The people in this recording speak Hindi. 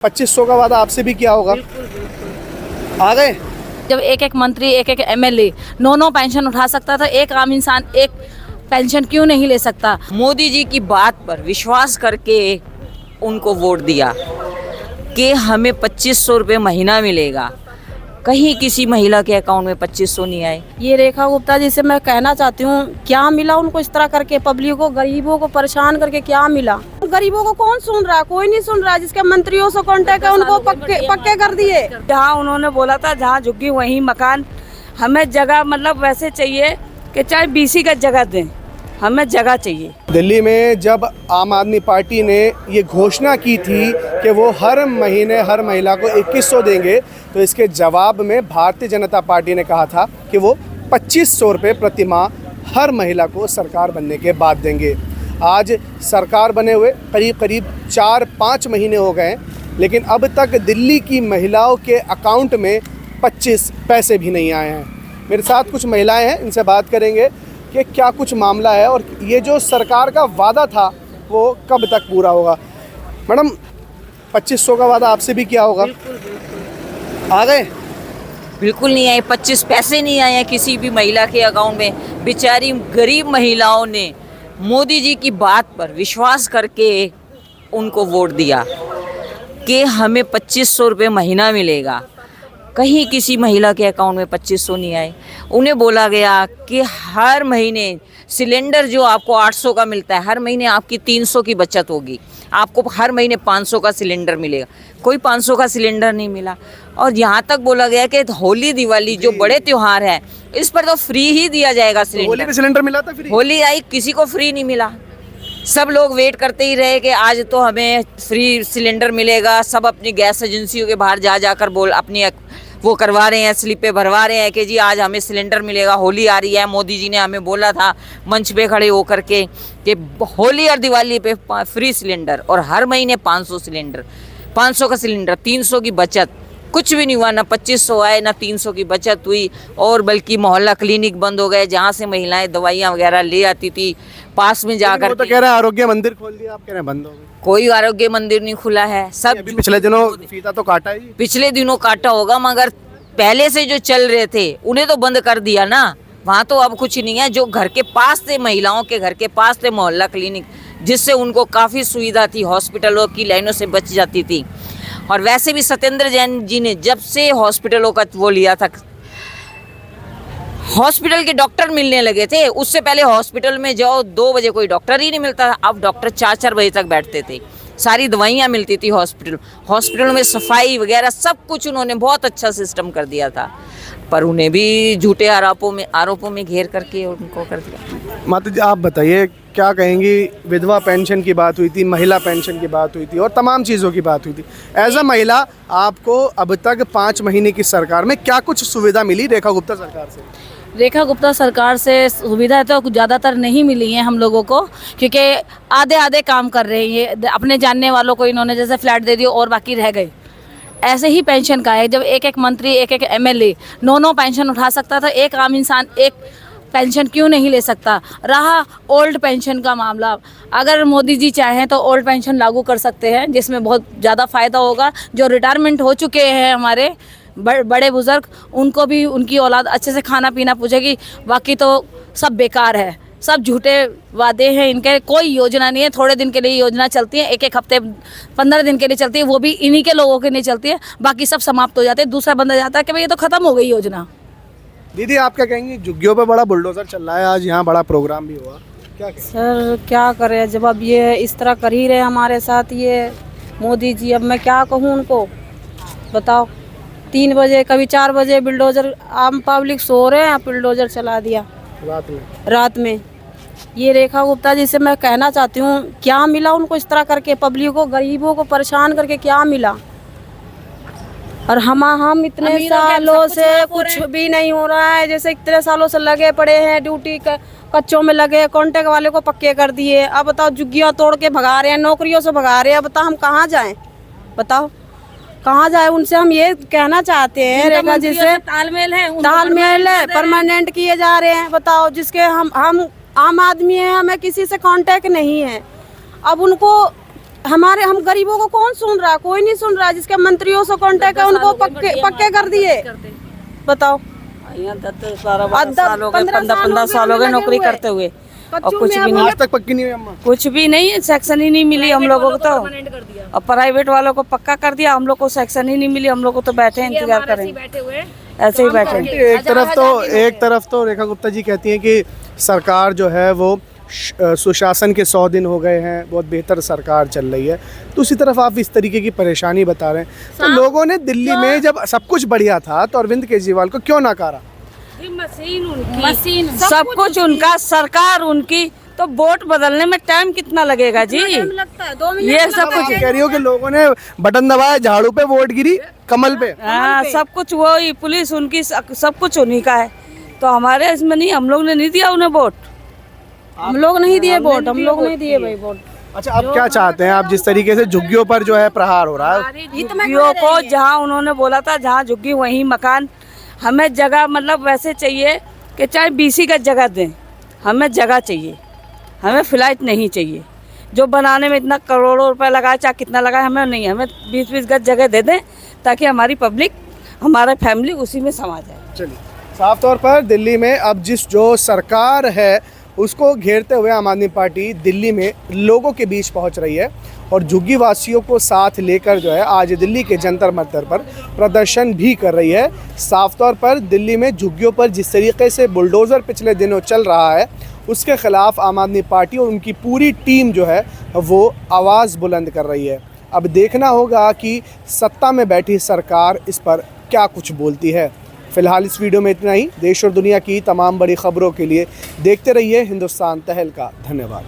2500 का वादा आपसे भी किया होगा, आ गए। जब एक एक मंत्री एक एक एमएलए नौ पेंशन उठा सकता था, एक आम इंसान एक पेंशन क्यों नहीं ले सकता। मोदी जी की बात पर विश्वास करके उनको वोट दिया कि हमें 2500 रुपये महीना मिलेगा। कहीं किसी महिला के अकाउंट में 2500 नहीं आए। ये रेखा गुप्ता जी से मैं कहना चाहती हूँ, क्या मिला उनको इस तरह करके, पब्लिक को, गरीबों को परेशान करके क्या मिला। गरीबों को कौन सुन रहा, कोई नहीं सुन रहा। जिसके मंत्रियों से कांटेक्ट है उनको पक्के कर दिए। जहाँ उन्होंने बोला था जहाँ झुग्गी वहीं मकान, हमें जगह मतलब वैसे चाहिए कि चाहे बीसी का जगह दें, हमें जगह चाहिए। दिल्ली में जब आम आदमी पार्टी ने ये घोषणा की थी कि वो हर महीने हर महिला को 2100 देंगे, तो इसके जवाब में भारतीय जनता पार्टी ने कहा था कि वो 2500 रुपये प्रति माह हर महिला को सरकार बनने के बाद देंगे। आज सरकार बने हुए करीब 4-5 महीने हो गए हैं, लेकिन अब तक दिल्ली की महिलाओं के अकाउंट में 25 पैसे भी नहीं आए हैं। मेरे साथ कुछ महिलाएं हैं, इनसे बात करेंगे कि क्या कुछ मामला है और ये जो सरकार का वादा था वो कब तक पूरा होगा। मैडम, 2500 का वादा आपसे भी किया होगा, आ गए। बिल्कुल नहीं आए, 25 पैसे नहीं आए हैं किसी भी महिला के अकाउंट में। बेचारी गरीब महिलाओं ने मोदी जी की बात पर विश्वास करके उनको वोट दिया कि हमें 2500 रुपये महीना मिलेगा। कहीं किसी महिला के अकाउंट में 2500 नहीं आए। उन्हें बोला गया कि हर महीने सिलेंडर जो आपको 800 का मिलता है, हर महीने आपकी 300 की बचत होगी, आपको हर महीने 500 का सिलेंडर मिलेगा। कोई 500 का सिलेंडर नहीं मिला। और यहाँ तक बोला गया कि होली दिवाली जो बड़े त्यौहार हैं, इस पर तो फ्री ही दिया जाएगा सिलेंडर। होली में सिलेंडर मिला था फ्री? होली आई, किसी को फ्री नहीं मिला। सब लोग वेट करते ही रहे कि आज तो हमें फ्री सिलेंडर मिलेगा। सब अपनी गैस एजेंसियों के बाहर जाकर अपनी वो करवा रहे हैं, स्लिपें भरवा रहे हैं कि जी आज हमें सिलेंडर मिलेगा, होली आ रही है। मोदी जी ने हमें बोला था मंच पे खड़े होकर के कि होली और दिवाली पे फ्री सिलेंडर, और हर महीने 500 सिलेंडर, 500 का सिलेंडर, 300 की बचत। कुछ भी नहीं हुआ, ना 2500 आए ना 300 की बचत हुई। और बल्कि मोहल्ला क्लिनिक बंद हो गए, जहाँ से महिलाएं दवाइयाँ वगैरह ले आती थी, पास में जाकर। तो कह रहे हैं आरोग्य मंदिर खोल दिया, आप कह रहे हैं बंद हो गए। कोई आरोग्य मंदिर नहीं खुला है। सब पिछले दिनों फीता तो काटा ही, पिछले दिनों काटा होगा, मगर पहले से जो चल रहे थे उन्हें तो बंद कर दिया ना। वहाँ तो अब कुछ नहीं है। जो घर के पास थे, महिलाओं के घर के पास थे मोहल्ला क्लिनिक, जिससे उनको काफ़ी सुविधा थी, हॉस्पिटलों की लाइनों से बच जाती थी। और वैसे भी सत्येंद्र जैन जी ने जब से हॉस्पिटलों का वो लिया था, हॉस्पिटल के डॉक्टर मिलने लगे थे। उससे पहले हॉस्पिटल में जाओ 2 बजे कोई डॉक्टर ही नहीं मिलता था। अब डॉक्टर 4-4 बजे तक बैठते थे। सारी दवाइयाँ मिलती थी हॉस्पिटल में, सफाई वगैरह सब कुछ उन्होंने बहुत अच्छा सिस्टम कर दिया था। पर उन्हें भी झूठे आरोपों में घेर करके उनको कर दिया। माता जी, आप बताइए क्या कहेंगी। विधवा पेंशन की बात हुई थी, महिला पेंशन की बात हुई थी और तमाम चीज़ों की बात हुई थी। एज अ महिला आपको अब तक 5 महीने की सरकार में क्या कुछ सुविधा मिली रेखा गुप्ता सरकार से? रेखा गुप्ता सरकार से सुविधा तो ज़्यादातर नहीं मिली है हम लोगों को, क्योंकि आधे काम कर रहे हैं। अपने जानने वालों को इन्होंने जैसे फ्लैट दे दिया और बाकी रह गए। ऐसे ही पेंशन का है। जब एक एक मंत्री एक एक एमएलए 9 पेंशन उठा सकता था, एक आम इंसान एक पेंशन क्यों नहीं ले सकता। रहा ओल्ड पेंशन का मामला, अगर मोदी जी चाहें तो ओल्ड पेंशन लागू कर सकते हैं, जिसमें बहुत ज़्यादा फ़ायदा होगा। जो रिटायरमेंट हो चुके हैं हमारे बड़े बुजुर्ग, उनको भी उनकी औलाद अच्छे से खाना पीना पूछेगी। बाकी तो सब बेकार है, सब झूठे वादे हैं इनके। कोई योजना नहीं है। थोड़े दिन के लिए योजना चलती है, एक हफ्ते 15 दिन के लिए चलती है, वो भी इन्हीं के लोगों के नहीं चलती है। बाकी सब समाप्त हो जाते हैं। दूसरा बंदा जाता है कि भाई ये तो ख़त्म हो गई योजना। दीदी, आप क्या कहेंगी? झुग्गियों पे बड़ा बुलडोजर चल रहा है, आज यहाँ बड़ा प्रोग्राम भी हुआ, क्या कहेंगे? सर क्या करें, जब अब ये इस तरह कर ही रहे हमारे साथ ये मोदी जी, अब मैं क्या कहूँ उनको, बताओ। 3 बजे कभी 4 बजे बुलडोजर, आम पब्लिक सो रहे हैं, बुलडोजर चला दिया रात में। ये रेखा गुप्ता जी से मैं कहना चाहती हूँ, क्या मिला उनको इस तरह करके, पब्लिक को, गरीबों को परेशान करके क्या मिला। और हम इतने सालों से कुछ भी नहीं हो रहा है। जैसे इतने सालों से लगे पड़े हैं, ड्यूटी कच्चों में लगे, कॉन्ट्रैक्ट वाले को पक्के कर दिए। अब बताओ, झुग्गियाँ तोड़ के भगा रहे हैं, नौकरियों से भगा रहे हैं। बताओ हम कहाँ जाएं, बताओ कहाँ जाए। उनसे हम ये कहना चाहते हैं, रेखा जी से तालमेल है, परमानेंट किए जा रहे हैं। बताओ, जिसके हम आम आदमी हैं, हमें किसी से कांटेक्ट नहीं है। अब उनको हम गरीबों को कौन सुन रहा, कोई नहीं सुन रहा। जिसके मंत्रियों से कांटेक्ट है उनको पक्के कर दिए। बताओ, 15 साल हो गए नौकरी करते हुए और कुछ भी नहीं, आज तक पक्की नहीं हुई अम्मा। कुछ भी नहीं, सेक्शन ही नहीं मिली हम लोगों को। तो और प्राइवेट वालों को पक्का कर दिया, हम लोग को सेक्शन ही नहीं मिली। हम लोग को तो बैठे इंतजार करें, ऐसे ही बैठे। एक तरफ तो रेखा गुप्ता जी कहती हैं कि सरकार जो है वो सुशासन के 100 दिन हो गए हैं, बहुत बेहतर सरकार चल रही है। दूसरी तरफ आप इस तरीके की परेशानी बता रहे हैं, तो लोगों ने दिल्ली में जब सब कुछ बढ़िया था तो अरविंद केजरीवाल को क्यों नकारा? मशीन सब कुछ उनका, सरकार उनकी, तो वोट बदलने में टाइम कितना लगेगा जी? ये सब कुछ कह रही हो कि लोगों ने बटन दबाया, झाड़ू पे वोट गिरी, कमल पे। हाँ, सब कुछ वही, पुलिस उनकी, सब कुछ उन्हीं का है। तो हमारे इसमें नहीं, हम लोग ने नहीं दिया उन्हें वोट। हम लोग नहीं दिए वोट, हम लोग नहीं दिए भाई वोट। अच्छा, अब क्या चाहते हैं आप? जिस तरीके से झुग्गियों पर जो है प्रहार हो रहा है, झुग्गियों को जहाँ उन्होंने बोला था जहाँ झुग्गी वहीं मकान, हमें जगह मतलब वैसे चाहिए कि चाहे बीसी का जगह दें, हमें जगह चाहिए, हमें फ्लैट नहीं चाहिए। जो बनाने में इतना करोड़ों रुपए लगाए, चाहे कितना लगाए, हमें नहीं, हमें 20-20 गज जगह दे दें ताकि हमारी पब्लिक, हमारा फैमिली उसी में समा जाए। चलिए, साफ तौर पर दिल्ली में अब जो सरकार है उसको घेरते हुए आम आदमी पार्टी दिल्ली में लोगों के बीच पहुंच रही है और झुग्गी वासियों को साथ लेकर जो है आज दिल्ली के जंतर मंतर पर प्रदर्शन भी कर रही है। साफ तौर पर दिल्ली में झुग्गियों पर जिस तरीके से बुलडोज़र पिछले दिनों चल रहा है उसके ख़िलाफ़ आम आदमी पार्टी और उनकी पूरी टीम जो है वो आवाज़ बुलंद कर रही है। अब देखना होगा कि सत्ता में बैठी सरकार इस पर क्या कुछ बोलती है। फिलहाल इस वीडियो में इतना ही। देश और दुनिया की तमाम बड़ी खबरों के लिए देखते रहिए हिंदुस्तान तहलका। धन्यवाद।